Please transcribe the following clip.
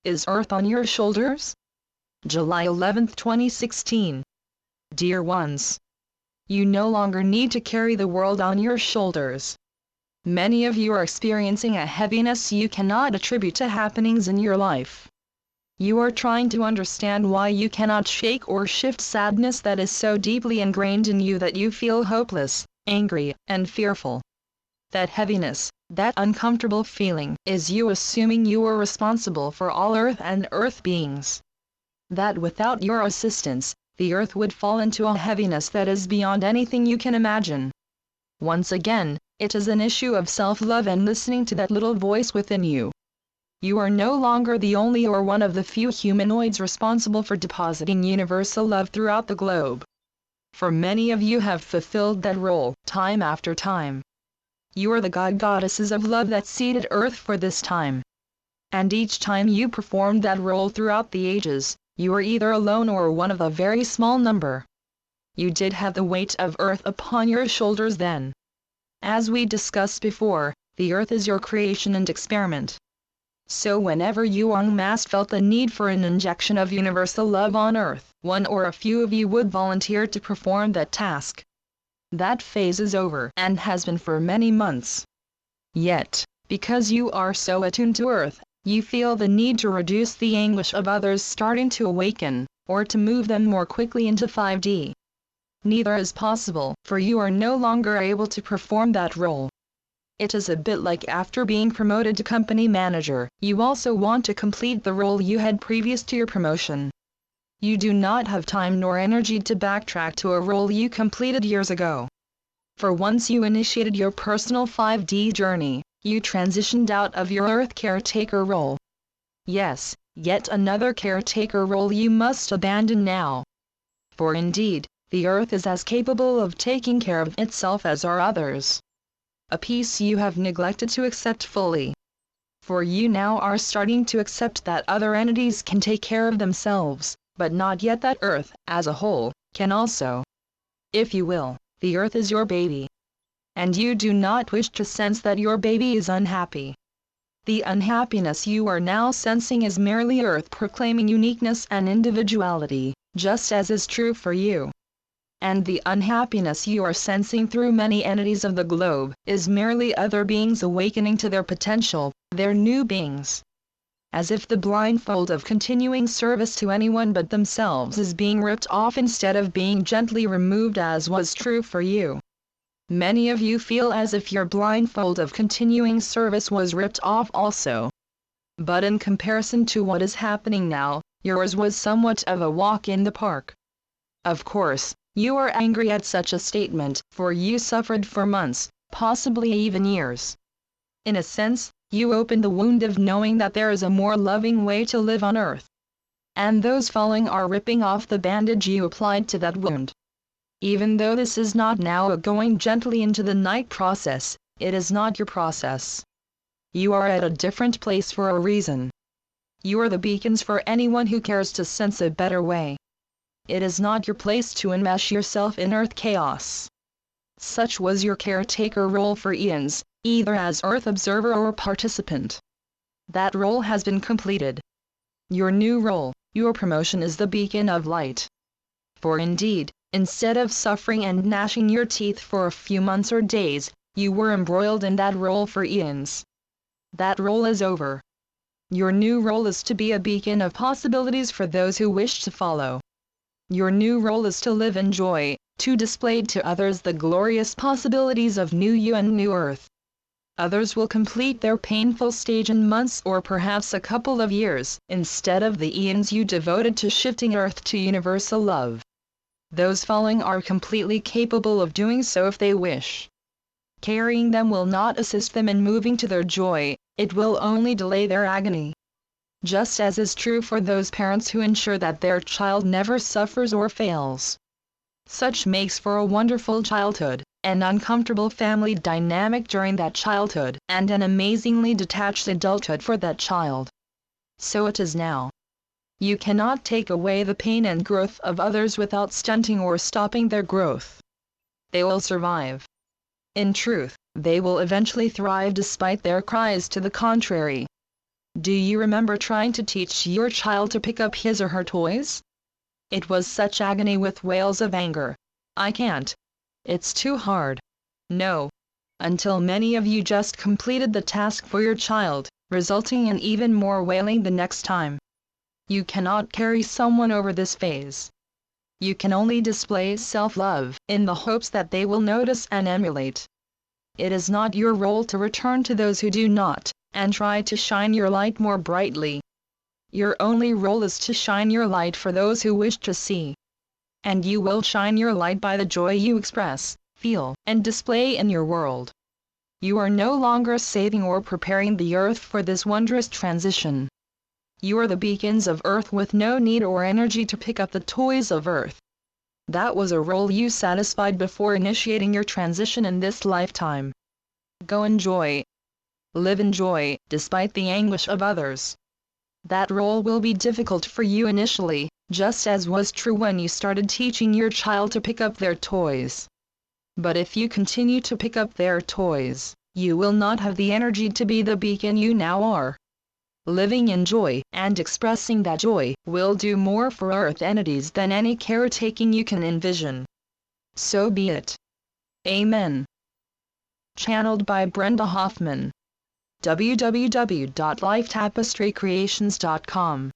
Is Earth on your shoulders? July 11, 2016. Dear ones, you no longer need to carry the world on your shoulders. Many of you are experiencing a heaviness you cannot attribute to happenings in your life. You are trying to understand why you cannot shake or shift sadness that is so deeply ingrained in you that you feel hopeless, angry, and fearful. That heaviness, that uncomfortable feeling, is you assuming you are responsible for all Earth and Earth beings. That without your assistance, the Earth would fall into a heaviness that is beyond anything you can imagine. Once again, it is an issue of self-love and listening to that little voice within you. You are no longer the only or one of the few humanoids responsible for depositing universal love throughout the globe. For many of you have fulfilled that role, time after time. You are the god-goddesses of love that seeded Earth for this time. And each time you performed that role throughout the ages, you were either alone or one of a very small number. You did have the weight of Earth upon your shoulders then. As we discussed before, the Earth is your creation and experiment. So whenever you en masse felt the need for an injection of universal love on Earth, one or a few of you would volunteer to perform that task. That phase is over and has been for many months. Yet, because you are so attuned to Earth, you feel the need to reduce the anguish of others starting to awaken, or to move them more quickly into 5D. Neither is possible, for you are no longer able to perform that role. It is a bit like after being promoted to company manager, you also want to complete the role you had previous to your promotion. You do not have time nor energy to backtrack to a role you completed years ago. For once you initiated your personal 5D journey, you transitioned out of your Earth caretaker role. Yes, yet another caretaker role you must abandon now. For indeed, the Earth is as capable of taking care of itself as are others. A piece you have neglected to accept fully. For you now are starting to accept that other entities can take care of themselves, but not yet that Earth, as a whole, can also. If you will, the Earth is your baby. And you do not wish to sense that your baby is unhappy. The unhappiness you are now sensing is merely Earth proclaiming uniqueness and individuality, just as is true for you. And the unhappiness you are sensing through many entities of the globe is merely other beings awakening to their potential, their new beings. As if the blindfold of continuing service to anyone but themselves is being ripped off instead of being gently removed as was true for you. Many of you feel as if your blindfold of continuing service was ripped off also. But in comparison to what is happening now, yours was somewhat of a walk in the park. Of course, you are angry at such a statement, for you suffered for months, possibly even years. In a sense, you opened the wound of knowing that there is a more loving way to live on Earth. And those following are ripping off the bandage you applied to that wound. Even though this is not now a going gently into the night process, it is not your process. You are at a different place for a reason. You are the beacons for anyone who cares to sense a better way. It is not your place to enmesh yourself in Earth chaos. Such was your caretaker role for eons, either as Earth observer or participant. That role has been completed. Your new role, your promotion is the beacon of light. For indeed, instead of suffering and gnashing your teeth for a few months or days, you were embroiled in that role for eons. That role is over. Your new role is to be a beacon of possibilities for those who wish to follow. Your new role is to live in joy, to display to others the glorious possibilities of new you and new Earth. Others will complete their painful stage in months or perhaps a couple of years, instead of the eons you devoted to shifting Earth to universal love. Those following are completely capable of doing so if they wish. Carrying them will not assist them in moving to their joy, it will only delay their agony. Just as is true for those parents who ensure that their child never suffers or fails. Such makes for a wonderful childhood, an uncomfortable family dynamic during that childhood, and an amazingly detached adulthood for that child. So it is now. You cannot take away the pain and growth of others without stunting or stopping their growth. They will survive. In truth, they will eventually thrive despite their cries to the contrary. Do you remember trying to teach your child to pick up his or her toys? It was such agony with wails of anger. I can't. It's too hard. No. Until many of you just completed the task for your child, resulting in even more wailing the next time. You cannot carry someone over this phase. You can only display self-love in the hopes that they will notice and emulate. It is not your role to return to those who do not, and try to shine your light more brightly. Your only role is to shine your light for those who wish to see. And you will shine your light by the joy you express, feel, and display in your world. You are no longer saving or preparing the earth for this wondrous transition. You are the beacons of earth with no need or energy to pick up the toys of earth. That was a role you satisfied before initiating your transition in this lifetime. Go enjoy. Live in joy, despite the anguish of others. That role will be difficult for you initially, just as was true when you started teaching your child to pick up their toys. But if you continue to pick up their toys, you will not have the energy to be the beacon you now are. Living in joy and expressing that joy will do more for earth entities than any caretaking you can envision. So be it. Amen. Channeled by Brenda Hoffman. www.lifetapestrycreations.com